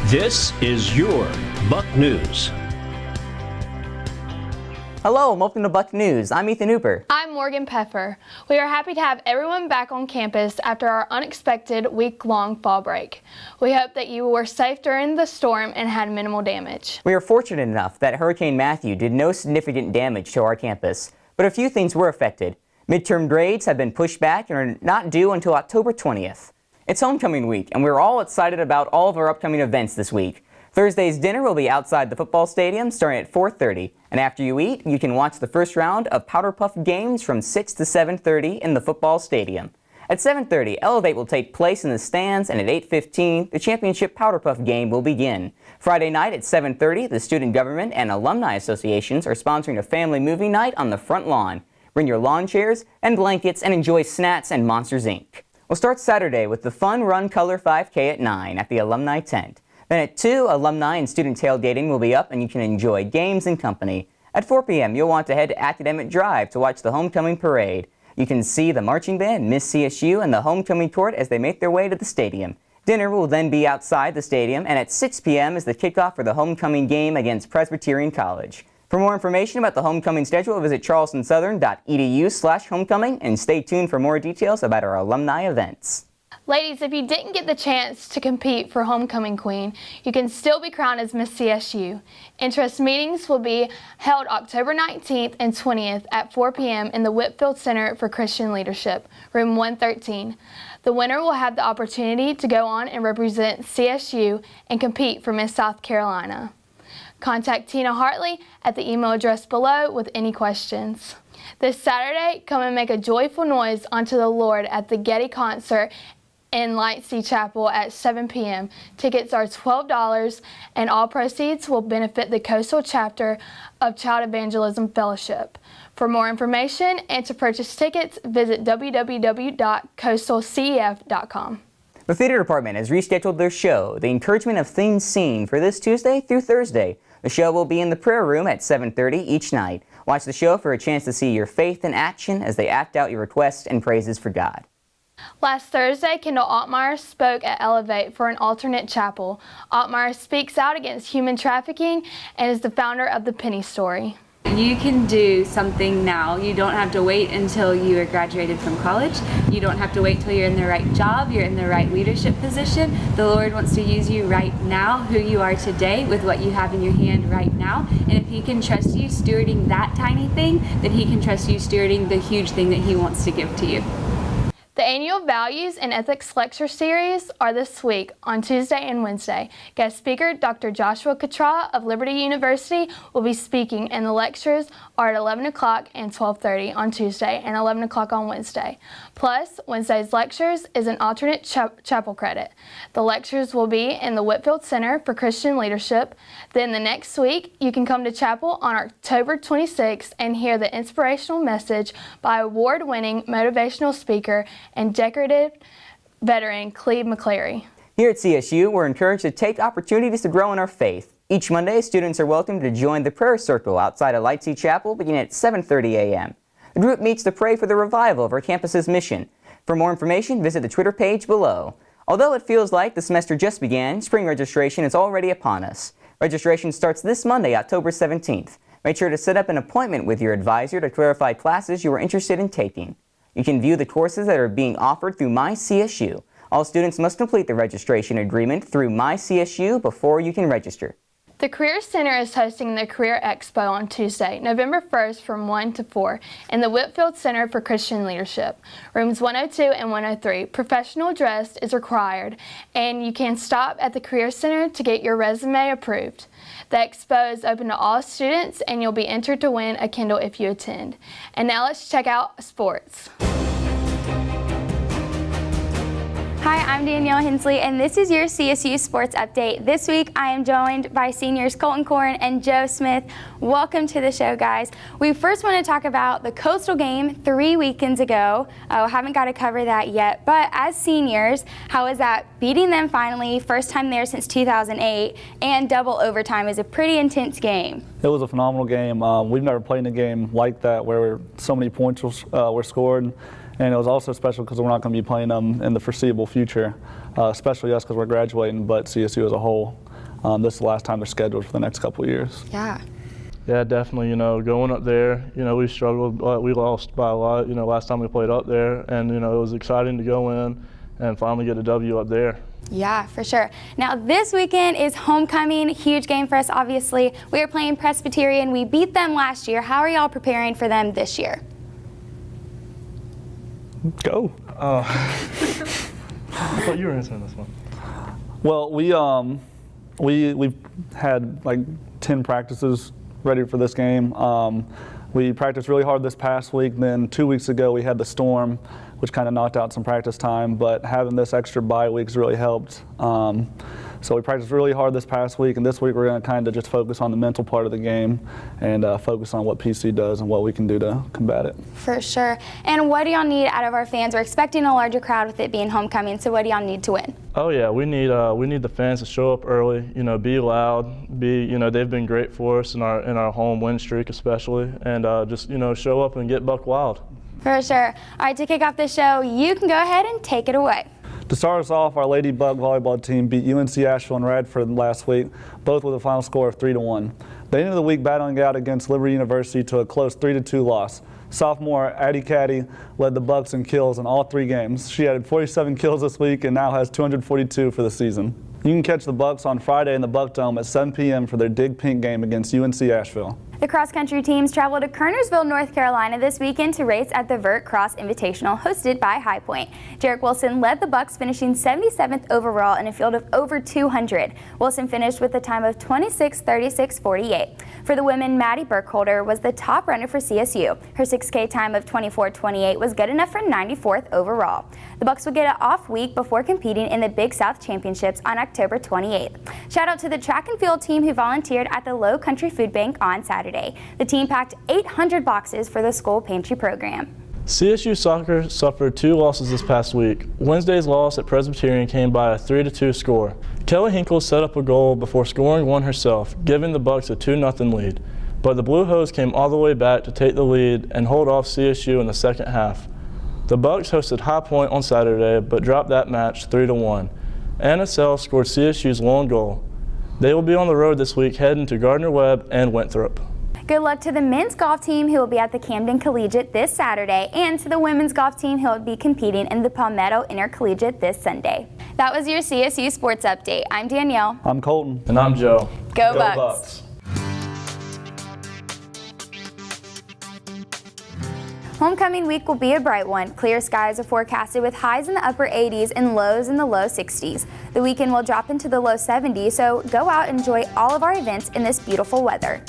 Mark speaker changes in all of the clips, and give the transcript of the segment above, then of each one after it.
Speaker 1: This is your Buck News.
Speaker 2: Hello, welcome to Buck News. I'm Ethan Hooper.
Speaker 3: I'm Morgan Peffer. We are happy to have everyone back on campus after our unexpected week-long fall break. We hope that you were safe during the storm and had minimal damage.
Speaker 2: We are fortunate enough that Hurricane Matthew did no significant damage to our campus, but a few things were affected. Midterm grades have been pushed back and are not due until October 20th. It's homecoming week, and we're all excited about all of our upcoming events this week. Thursday's dinner will be outside the football stadium starting at 4:30, and after you eat, you can watch the first round of Powder Puff games from 6 to 7:30 in the football stadium. At 7:30, Elevate will take place in the stands, and at 8:15, the championship Powder Puff game will begin. Friday night at 7:30, the Student Government and Alumni Associations are sponsoring a family movie night on the front lawn. Bring your lawn chairs and blankets and enjoy snacks and Monsters, Inc. We'll start Saturday with the Fun Run Color 5K at 9 at the Alumni Tent. Then at 2, alumni and student tailgating will be up and you can enjoy games and company. At 4 p.m., you'll want to head to Academic Drive to watch the homecoming parade. You can see the marching band, Miss CSU, and the homecoming court as they make their way to the stadium. Dinner will then be outside the stadium, and at 6 p.m. is the kickoff for the homecoming game against Presbyterian College. For more information about the homecoming schedule, visit charlestonsouthern.edu/homecoming and stay tuned for more details about our alumni events.
Speaker 3: Ladies, if you didn't get the chance to compete for Homecoming Queen, you can still be crowned as Miss CSU. Interest meetings will be held October 19th and 20th at 4 p.m. in the Whitfield Center for Christian Leadership, room 113. The winner will have the opportunity to go on and represent CSU and compete for Miss South Carolina. Contact Tina Hartley at the email address below with any questions. This Saturday, come and make a joyful noise unto the Lord at the Getty Concert in Lightsey Chapel at 7 p.m. Tickets are $12 and all proceeds will benefit the Coastal Chapter of Child Evangelism Fellowship. For more information and to purchase tickets, visit www.coastalcef.com.
Speaker 2: The theater department has rescheduled their show, The Encouragement of Things Seen, for this Tuesday through Thursday. The show will be in the prayer room at 7:30 each night. Watch the show for a chance to see your faith in action as they act out your requests and praises for God.
Speaker 3: Last Thursday, Kendall Altmeyer spoke at Elevate for an alternate chapel. Altmeyer speaks out against human trafficking and is the founder of the Penny Story.
Speaker 4: You can do something now. You don't have to wait until you are graduated from college. You don't have to wait till you're in the right job, you're in the right leadership position. The Lord wants to use you right now, who you are today, with what you have in your hand right now. And if He can trust you stewarding that tiny thing, then He can trust you stewarding the huge thing that He wants to give to you.
Speaker 3: The annual Values and Ethics Lecture Series are this week on Tuesday and Wednesday. Guest speaker Dr. Joshua Catra of Liberty University will be speaking, and the lectures are at 11 o'clock and 12:30 on Tuesday and 11 o'clock on Wednesday. Plus, Wednesday's lectures is an alternate chapel credit. The lectures will be in the Whitfield Center for Christian Leadership. Then the next week, you can come to chapel on October 26th and hear the inspirational message by award-winning motivational speaker and decorative veteran Cleve McClary.
Speaker 2: Here at CSU, we're encouraged to take opportunities to grow in our faith. Each Monday, students are welcome to join the prayer circle outside of Lightsey Chapel beginning at 7:30 a.m. The group meets to pray for the revival of our campus's mission. For more information, visit the Twitter page below. Although it feels like the semester just began, spring registration is already upon us. Registration starts this Monday, October 17th. Make sure to set up an appointment with your advisor to clarify classes you are interested in taking. You can view the courses that are being offered through MyCSU. All students must complete the registration agreement through MyCSU before you can register.
Speaker 3: The Career Center is hosting the Career Expo on Tuesday, November 1st from 1 to 4 in the Whitfield Center for Christian Leadership, rooms 102 and 103. Professional dress is required, and you can stop at the Career Center to get your resume approved. The expo is open to all students, and you'll be entered to win a Kindle if you attend. And now let's check out sports.
Speaker 5: Hi, I'm Danielle Hensley, and this is your CSU Sports Update. This week, I am joined by seniors Colton Corn and Joe Smith. Welcome to the show, guys. We first want to talk about the Coastal game 3 weekends ago. Haven't got to cover that yet, but as seniors, how is that beating them finally, first time there since 2008, and double overtime is a pretty intense game.
Speaker 6: It was a phenomenal game. We've never played in a game like that where so many points were scored. And it was also special because we're not going to be playing them in the foreseeable future, especially us because we're graduating, but CSU as a whole. this is the last time they're scheduled for the next couple of years.
Speaker 5: Yeah.
Speaker 7: Yeah, definitely. Going up there, we struggled. We lost by a lot, last time we played up there. And, it was exciting to go in and finally get a W up there.
Speaker 5: Yeah, for sure. Now, this weekend is homecoming. Huge game for us, obviously. We are playing Presbyterian. We beat them last year. How are y'all preparing for them this year?
Speaker 6: Go.
Speaker 7: I thought you were answering this one.
Speaker 6: Well, we've had like 10 practices ready for this game. We practiced really hard this past week. Then 2 weeks ago we had the storm, which kind of knocked out some practice time. But having this extra bye week's really helped. So we practiced really hard this past week, and this week we're going to kind of just focus on the mental part of the game and focus on what PC does and what we can do to combat it.
Speaker 5: For sure. And what do y'all need out of our fans? We're expecting a larger crowd with it being homecoming, so what do y'all need to win?
Speaker 7: Oh yeah, we need the fans to show up early. Be loud. They've been great for us in our home win streak especially, and just show up and get buck wild.
Speaker 5: For sure. All right, to kick off the show, you can go ahead and take it away.
Speaker 6: To start us off, our Lady Buck volleyball team beat UNC Asheville and Radford last week, both with a final score of 3-1. They ended the week battling out against Liberty University to a close 3-2 loss. Sophomore Addie Caddy led the Bucks in kills in all 3 games. She added 47 kills this week and now has 242 for the season. You can catch the Bucks on Friday in the Buck Dome at 7 p.m. for their Dig Pink game against UNC Asheville.
Speaker 5: The cross-country teams travel to Kernersville, North Carolina this weekend to race at the Vert Cross Invitational hosted by High Point. Jarek Wilson led the Bucks, finishing 77th overall in a field of over 200. Wilson finished with a time of 26:36.48. For the women, Maddie Burkholder was the top runner for CSU. Her 6K time of 24:28 was good enough for 94th overall. The Bucks will get an off week before competing in the Big South Championships on October 28th. Shout out to the track and field team who volunteered at the Low Country Food Bank on Saturday. The team packed 800 boxes for the school pantry program.
Speaker 7: CSU soccer suffered 2 losses this past week. Wednesday's loss at Presbyterian came by a 3-2 score. Kelly Hinkle set up a goal before scoring one herself, giving the Bucks a 2-0 lead. But the Blue Hose came all the way back to take the lead and hold off CSU in the second half. The Bucks hosted High Point on Saturday, but dropped that match 3-1. Anna Self scored CSU's lone goal. They will be on the road this week, heading to Gardner-Webb and Winthrop.
Speaker 5: Good luck to the men's golf team who will be at the Camden Collegiate this Saturday, and to the women's golf team who will be competing in the Palmetto Intercollegiate this Sunday. That was your CSU Sports Update. I'm Danielle.
Speaker 6: I'm Colton.
Speaker 7: And I'm Joe.
Speaker 5: Go Bucks. Homecoming week will be a bright one. Clear skies are forecasted with highs in the upper 80s and lows in the low 60s. The weekend will drop into the low 70s, so go out and enjoy all of our events in this beautiful weather.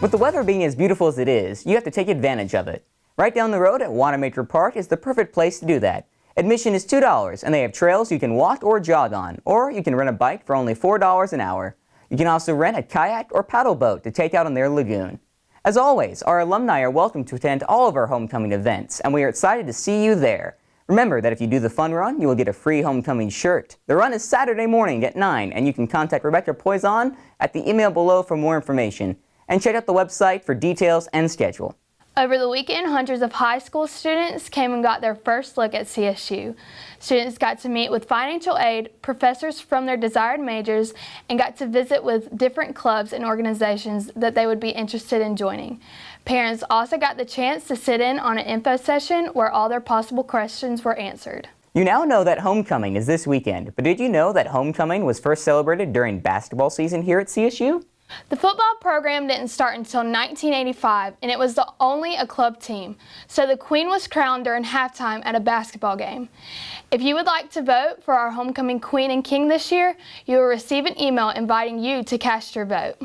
Speaker 2: With the weather being as beautiful as it is, you have to take advantage of it. Right down the road at Wanamaker Park is the perfect place to do that. Admission is $2, and they have trails you can walk or jog on, or you can rent a bike for only $4 an hour. You can also rent a kayak or paddle boat to take out on their lagoon. As always, our alumni are welcome to attend all of our homecoming events, and we are excited to see you there. Remember that if you do the fun run, you will get a free homecoming shirt. The run is Saturday morning at 9, and you can contact Rebecca Poison at the email below for more information. And check out the website for details and schedule.
Speaker 3: Over the weekend, hundreds of high school students came and got their first look at CSU. Students got to meet with financial aid, professors from their desired majors, and got to visit with different clubs and organizations that they would be interested in joining. Parents also got the chance to sit in on an info session where all their possible questions were answered.
Speaker 2: You now know that homecoming is this weekend, but did you know that homecoming was first celebrated during basketball season here at CSU?
Speaker 3: The football program didn't start until 1985, and it was only a club team, so the queen was crowned during halftime at a basketball game. If you would like to vote for our homecoming queen and king this year, you will receive an email inviting you to cast your vote.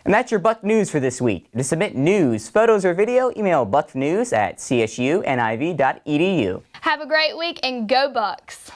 Speaker 2: And that's your Buck News for this week. To submit news, photos, or video, email bucknews@csu.niv.edu.
Speaker 3: Have a great week and go Bucks!